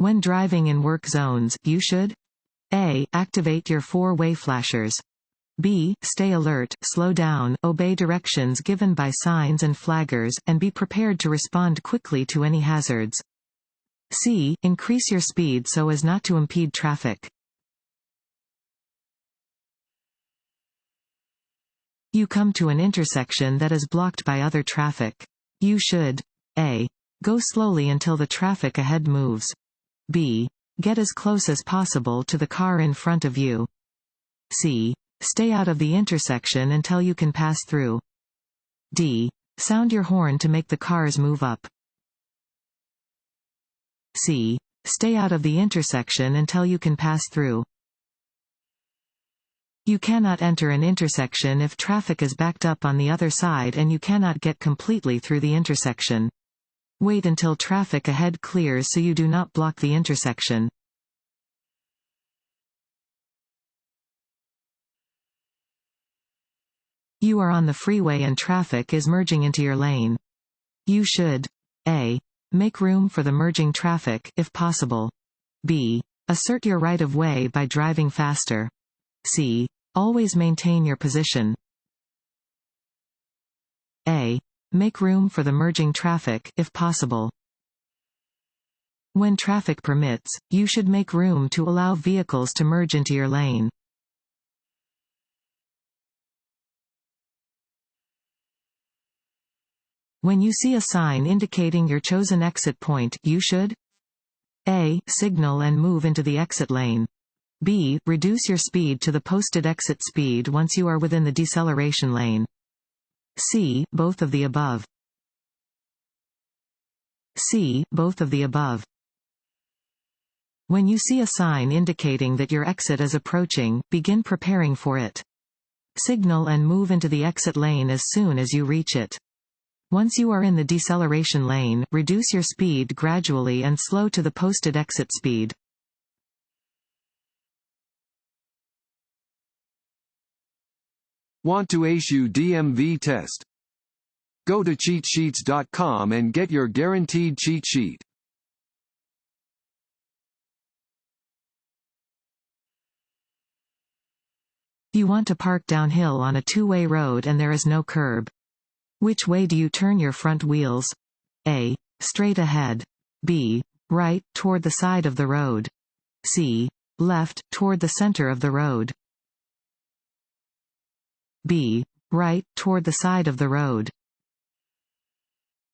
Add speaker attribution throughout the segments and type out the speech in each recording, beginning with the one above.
Speaker 1: When driving in work zones, you should A. Activate your four-way flashers. B. Stay alert, slow down, obey directions given by signs and flaggers, and be prepared to respond quickly to any hazards. C. Increase your speed so as not to impede traffic. You come to an intersection that is blocked by other traffic. You should A. Go slowly until the traffic ahead moves. B. Get as close as possible to the car in front of you. C. Stay out of the intersection until you can pass through. D. Sound your horn to make the cars move up. C. Stay out of the intersection until you can pass through. You cannot enter an intersection if traffic is backed up on the other side and you cannot get completely through the intersection. Wait until traffic ahead clears so you do not block the intersection. You are on the freeway and traffic is merging into your lane. You should A. Make room for the merging traffic, if possible. B. Assert your right-of-way by driving faster. C. Always maintain your position. A. Make room for the merging traffic, if possible. When traffic permits, you should make room to allow vehicles to merge into your lane. When you see a sign indicating your chosen exit point, you should A. Signal and move into the exit lane. B. Reduce your speed to the posted exit speed once you are within the deceleration lane. C. Both of the above. C. Both of the above. When you see a sign indicating that your exit is approaching, begin preparing for it. Signal and move into the exit lane as soon as you reach it. Once you are in the deceleration lane, reduce your speed gradually and slow to the posted exit speed.
Speaker 2: Want to ace your DMV test? Go to cheatsheets.com and get your guaranteed cheat sheet.
Speaker 1: You want to park downhill on a two-way road and there is no curb. Which way do you turn your front wheels? A. Straight ahead. B. Right, toward the side of the road. C. Left, toward the center of the road. B. Right, toward the side of the road.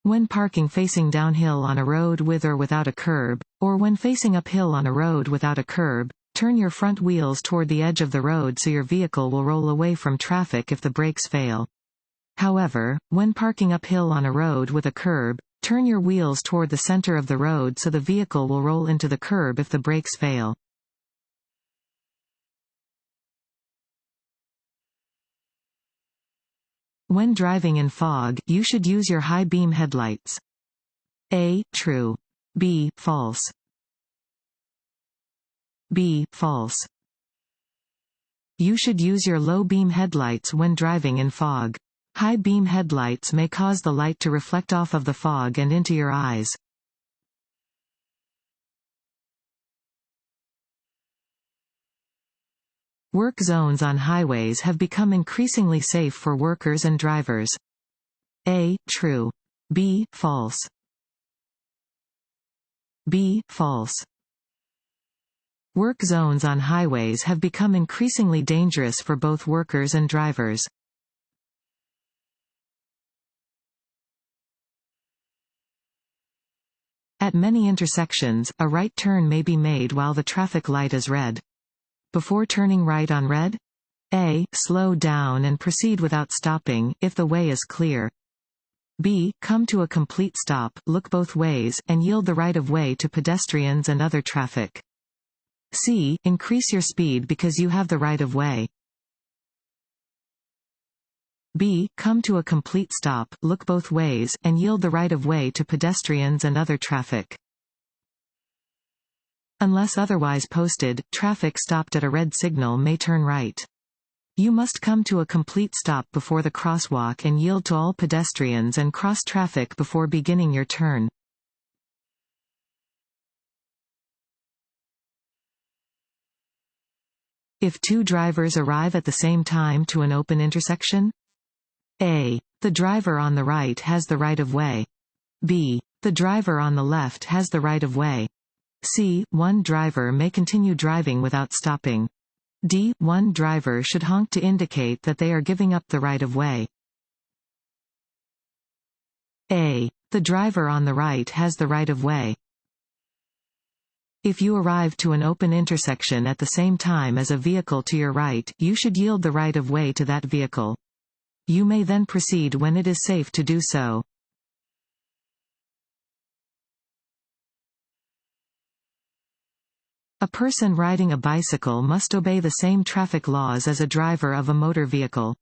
Speaker 1: When parking facing downhill on a road with or without a curb, or when facing uphill on a road without a curb, turn your front wheels toward the edge of the road so your vehicle will roll away from traffic if the brakes fail. However, when parking uphill on a road with a curb, turn your wheels toward the center of the road so the vehicle will roll into the curb if the brakes fail. When driving in fog, you should use your high beam headlights. A. True. B. False. B. False. You should use your low beam headlights when driving in fog. High beam headlights may cause the light to reflect off of the fog and into your eyes. Work zones on highways have become increasingly safe for workers and drivers. A. True. B. False. B. False. Work zones on highways have become increasingly dangerous for both workers and drivers. At many intersections, a right turn may be made while the traffic light is red. Before turning right on red, A. Slow down and proceed without stopping, if the way is clear. B. Come to a complete stop, look both ways, and yield the right-of-way to pedestrians and other traffic. C. Increase your speed because you have the right-of-way. B. Come to a complete stop, look both ways, and yield the right-of-way to pedestrians and other traffic. Unless otherwise posted, traffic stopped at a red signal may turn right. You must come to a complete stop before the crosswalk and yield to all pedestrians and cross traffic before beginning your turn. If two drivers arrive at the same time to an open intersection? A. The driver on the right has the right of way. B. The driver on the left has the right of way. C. One driver may continue driving without stopping. D. One driver should honk to indicate that they are giving up the right of way. A. The driver on the right has the right of way. If you arrive to an open intersection at the same time as a vehicle to your right, you should yield the right of way to that vehicle. You may then proceed when it is safe to do so. A person riding a bicycle must obey the same traffic laws as a driver of a motor vehicle.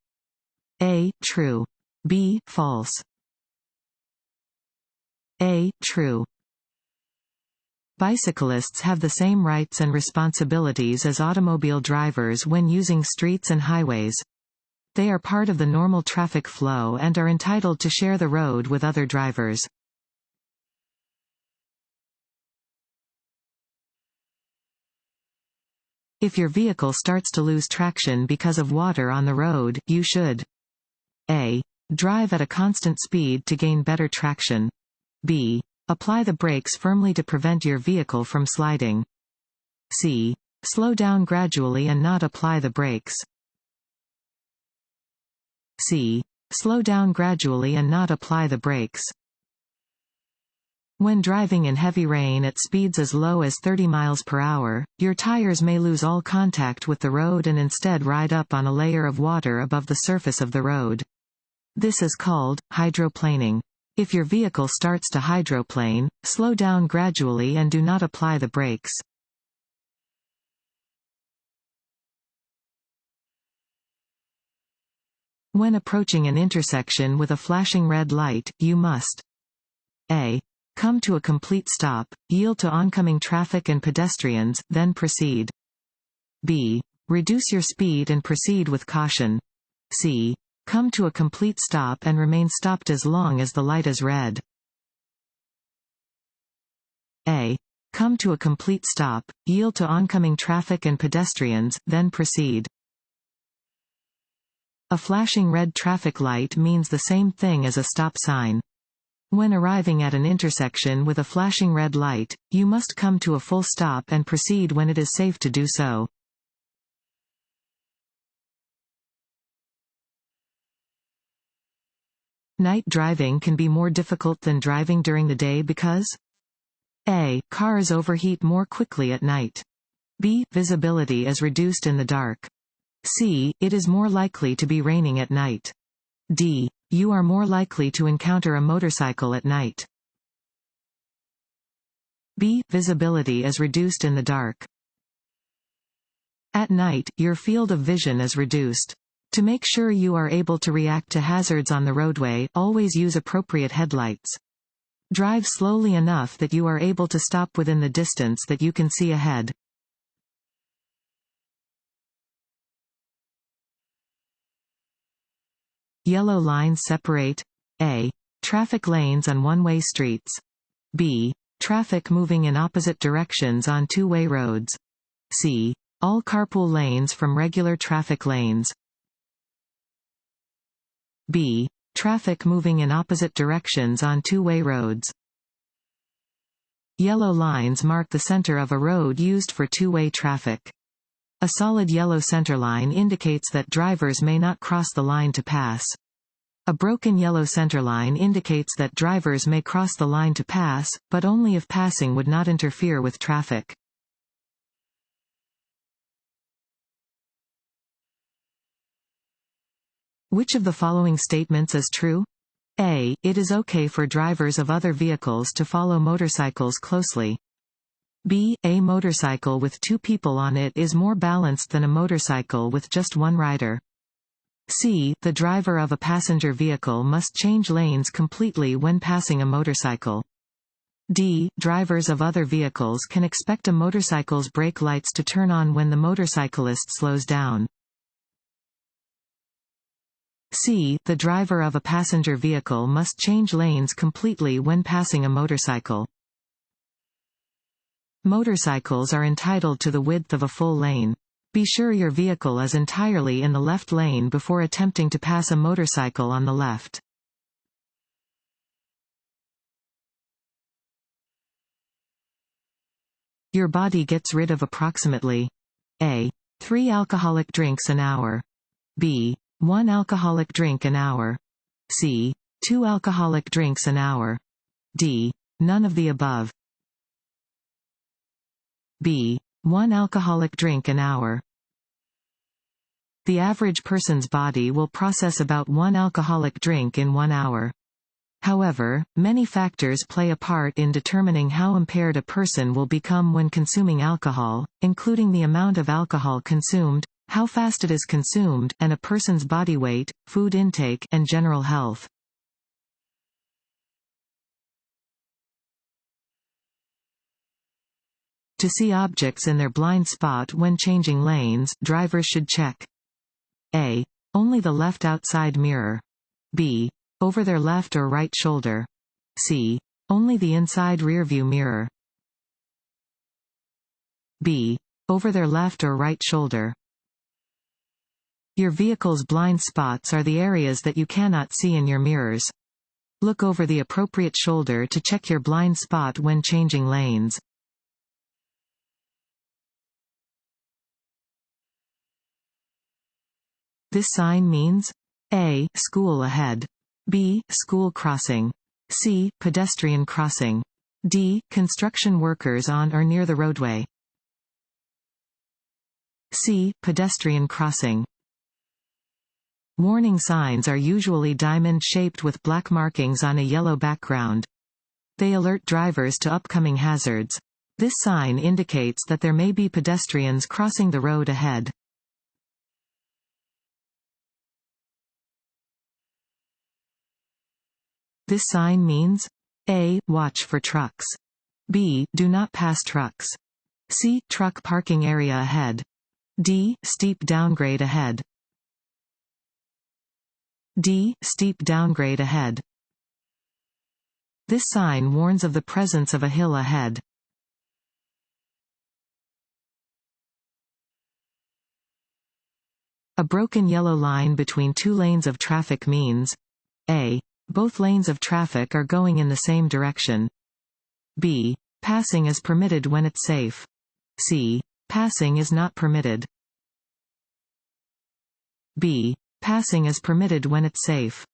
Speaker 1: A. True. B. False. A. True. Bicyclists have the same rights and responsibilities as automobile drivers when using streets and highways. They are part of the normal traffic flow and are entitled to share the road with other drivers. If your vehicle starts to lose traction because of water on the road, you should A. Drive at a constant speed to gain better traction. B. Apply the brakes firmly to prevent your vehicle from sliding. C. Slow down gradually and not apply the brakes. C. Slow down gradually and not apply the brakes. When driving in heavy rain at speeds as low as 30 miles per hour, your tires may lose all contact with the road and instead ride up on a layer of water above the surface of the road. This is called hydroplaning. If your vehicle starts to hydroplane, slow down gradually and do not apply the brakes. When approaching an intersection with a flashing red light, you must A. Come to a complete stop, yield to oncoming traffic and pedestrians, then proceed. B. Reduce your speed and proceed with caution. C. Come to a complete stop and remain stopped as long as the light is red. A. Come to a complete stop, yield to oncoming traffic and pedestrians, then proceed. A flashing red traffic light means the same thing as a stop sign. When arriving at an intersection with a flashing red light, you must come to a full stop and proceed when it is safe to do so. Night driving can be more difficult than driving during the day because A. Cars overheat more quickly at night. B. Visibility is reduced in the dark. C. It is more likely to be raining at night. D. You are more likely to encounter a motorcycle at night. B. Visibility is reduced in the dark. At night, your field of vision is reduced. To make sure you are able to react to hazards on the roadway, always use appropriate headlights. Drive slowly enough that you are able to stop within the distance that you can see ahead. Yellow lines separate A. Traffic lanes on one-way streets. B. Traffic moving in opposite directions on two-way roads. C. All carpool lanes from regular traffic lanes. B. Traffic moving in opposite directions on two-way roads. Yellow lines mark the center of a road used for two-way traffic. A solid yellow centerline indicates that drivers may not cross the line to pass. A broken yellow centerline indicates that drivers may cross the line to pass, but only if passing would not interfere with traffic. Which of the following statements is true? A. It is okay for drivers of other vehicles to follow motorcycles closely. B. A motorcycle with two people on it is more balanced than a motorcycle with just one rider. C. The driver of a passenger vehicle must change lanes completely when passing a motorcycle. D. Drivers of other vehicles can expect a motorcycle's brake lights to turn on when the motorcyclist slows down. C. The driver of a passenger vehicle must change lanes completely when passing a motorcycle. Motorcycles are entitled to the width of a full lane. Be sure your vehicle is entirely in the left lane before attempting to pass a motorcycle on the left. Your body gets rid of approximately A. 3 alcoholic drinks an hour. B. 1 alcoholic drink an hour. C. 2 alcoholic drinks an hour. D. None of the above. B. 1 alcoholic drink an hour. The average person's body will process about 1 alcoholic drink in 1 hour. However, many factors play a part in determining how impaired a person will become when consuming alcohol, including the amount of alcohol consumed, how fast it is consumed, and a person's body weight, food intake, and general health. To see objects in their blind spot when changing lanes, drivers should check A. Only the left outside mirror. B. Over their left or right shoulder. C. Only the inside rearview mirror. B. Over their left or right shoulder. Your vehicle's blind spots are the areas that you cannot see in your mirrors. Look over the appropriate shoulder to check your blind spot when changing lanes. This sign means A. School ahead. B. School crossing. C. Pedestrian crossing. D. Construction workers on or near the roadway. C. Pedestrian crossing. Warning signs are usually diamond-shaped with black markings on a yellow background. They alert drivers to upcoming hazards. This sign indicates that there may be pedestrians crossing the road ahead. This sign means A. Watch for trucks. B. Do not pass trucks. C. Truck parking area ahead. D. Steep downgrade ahead. D. Steep downgrade ahead. This sign warns of the presence of a hill ahead. A broken yellow line between two lanes of traffic means A. Both lanes of traffic are going in the same direction. B. Passing is permitted when it's safe. C. Passing is not permitted. B. Passing is permitted when it's safe.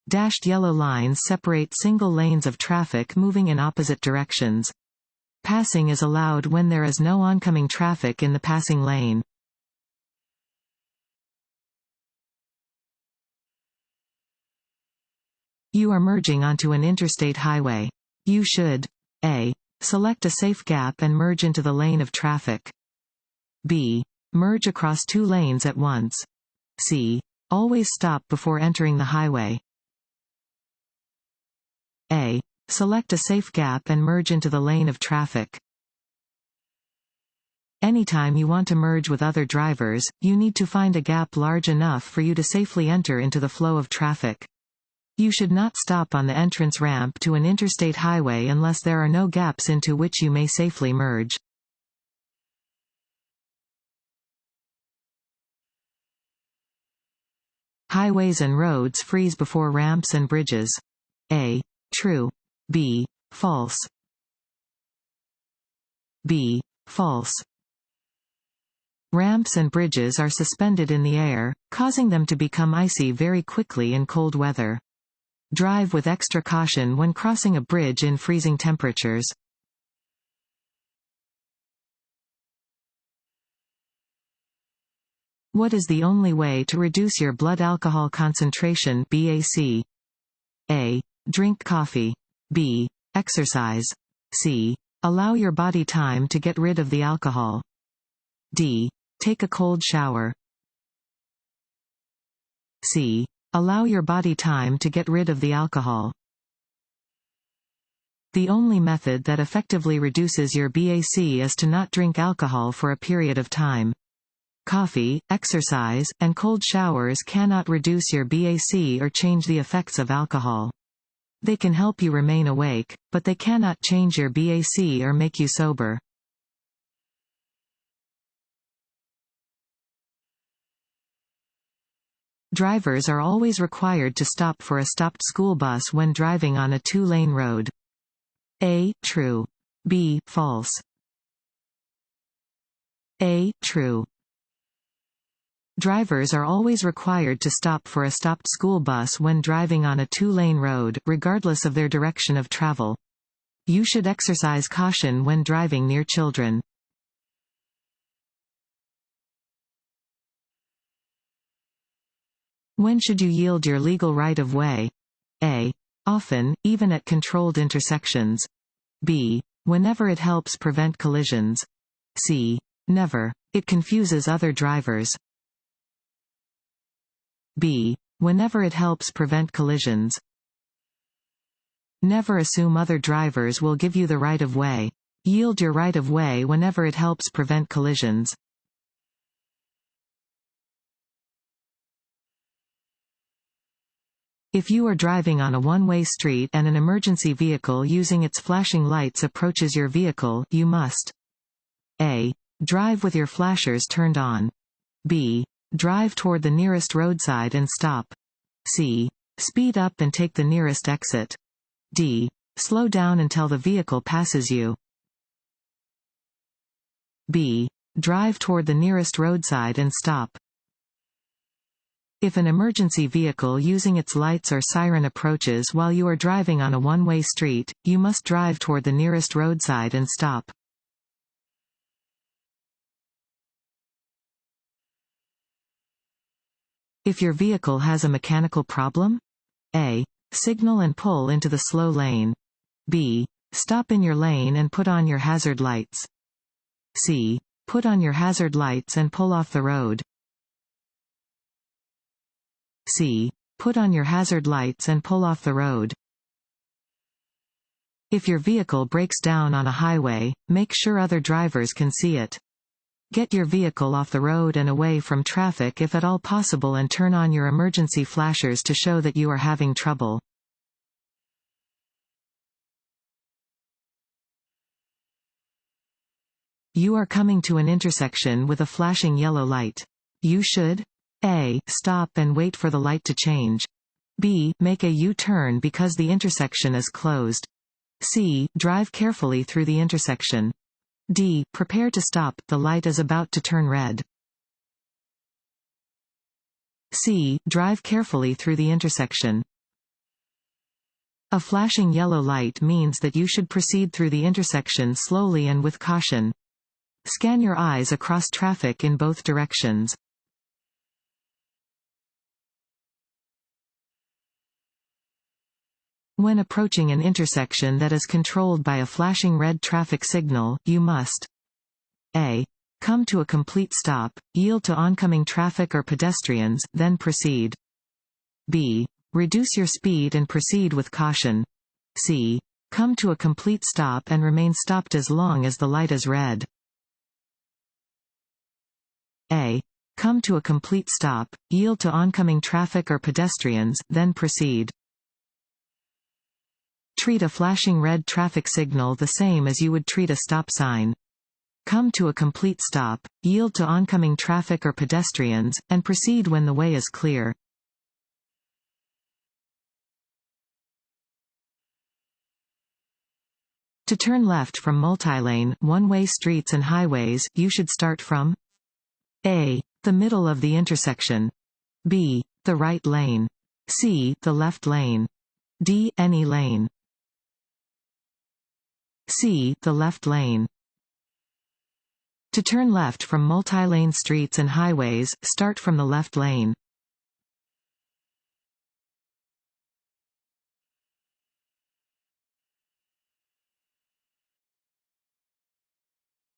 Speaker 1: Dashed yellow lines separate single lanes of traffic moving in opposite directions. Passing is allowed when there is no oncoming traffic in the passing lane. You are merging onto an interstate highway. You should A. Select a safe gap and merge into the lane of traffic. B. Merge across two lanes at once. C. Always stop before entering the highway. A. Select a safe gap and merge into the lane of traffic. Anytime you want to merge with other drivers, you need to find a gap large enough for you to safely enter into the flow of traffic. You should not stop on the entrance ramp to an interstate highway unless there are no gaps into which you may safely merge. Highways and roads freeze before ramps and bridges. A. True. B. False. B. False. Ramps and bridges are suspended in the air, causing them to become icy very quickly in cold weather. Drive with extra caution when crossing a bridge in freezing temperatures. What is the only way to reduce your blood alcohol concentration (BAC)? A. Drink coffee. B. Exercise. C. Allow your body time to get rid of the alcohol. D. Take a cold shower. C. Allow your body time to get rid of the alcohol. The only method that effectively reduces your BAC is to not drink alcohol for a period of time. Coffee, exercise, and cold showers cannot reduce your BAC or change the effects of alcohol. They can help you remain awake, but they cannot change your BAC or make you sober. Drivers are always required to stop for a stopped school bus when driving on a two-lane road. A. True. B. False. A. True. Drivers are always required to stop for a stopped school bus when driving on a two-lane road, regardless of their direction of travel. You should exercise caution when driving near children. When should you yield your legal right-of-way? A. Often, even at controlled intersections. B. Whenever it helps prevent collisions. C. Never. It confuses other drivers. B. Whenever it helps prevent collisions. Never assume other drivers will give you the right-of-way. Yield your right-of-way whenever it helps prevent collisions. If you are driving on a one-way street and an emergency vehicle using its flashing lights approaches your vehicle, you must A. Drive with your flashers turned on. B. Drive toward the nearest roadside and stop. C. Speed up and take the nearest exit. D. Slow down until the vehicle passes you. B. Drive toward the nearest roadside and stop. If an emergency vehicle using its lights or siren approaches while you are driving on a one-way street, you must drive toward the nearest roadside and stop. If your vehicle has a mechanical problem? A. Signal and pull into the slow lane. B. Stop in your lane and put on your hazard lights. C. Put on your hazard lights and pull off the road. C. Put on your hazard lights and pull off the road. If your vehicle breaks down on a highway, make sure other drivers can see it. Get your vehicle off the road and away from traffic if at all possible and turn on your emergency flashers to show that you are having trouble. You are coming to an intersection with a flashing yellow light. You should A. Stop and wait for the light to change. B. Make a U-turn because the intersection is closed. C. Drive carefully through the intersection. D. Prepare to stop, the light is about to turn red. C. Drive carefully through the intersection. A flashing yellow light means that you should proceed through the intersection slowly and with caution. Scan your eyes across traffic in both directions. When approaching an intersection that is controlled by a flashing red traffic signal, you must A. Come to a complete stop, yield to oncoming traffic or pedestrians, then proceed. B. Reduce your speed and proceed with caution. C. Come to a complete stop and remain stopped as long as the light is red. A. Come to a complete stop, yield to oncoming traffic or pedestrians, then proceed. Treat a flashing red traffic signal the same as you would treat a stop sign. Come to a complete stop, yield to oncoming traffic or pedestrians, and proceed when the way is clear. To turn left from multi-lane, one-way streets and highways, you should start from A. The middle of the intersection. B. The right lane. C. The left lane. D. Any lane. C. The left lane. To turn left from multi-lane streets and highways, start from the left lane.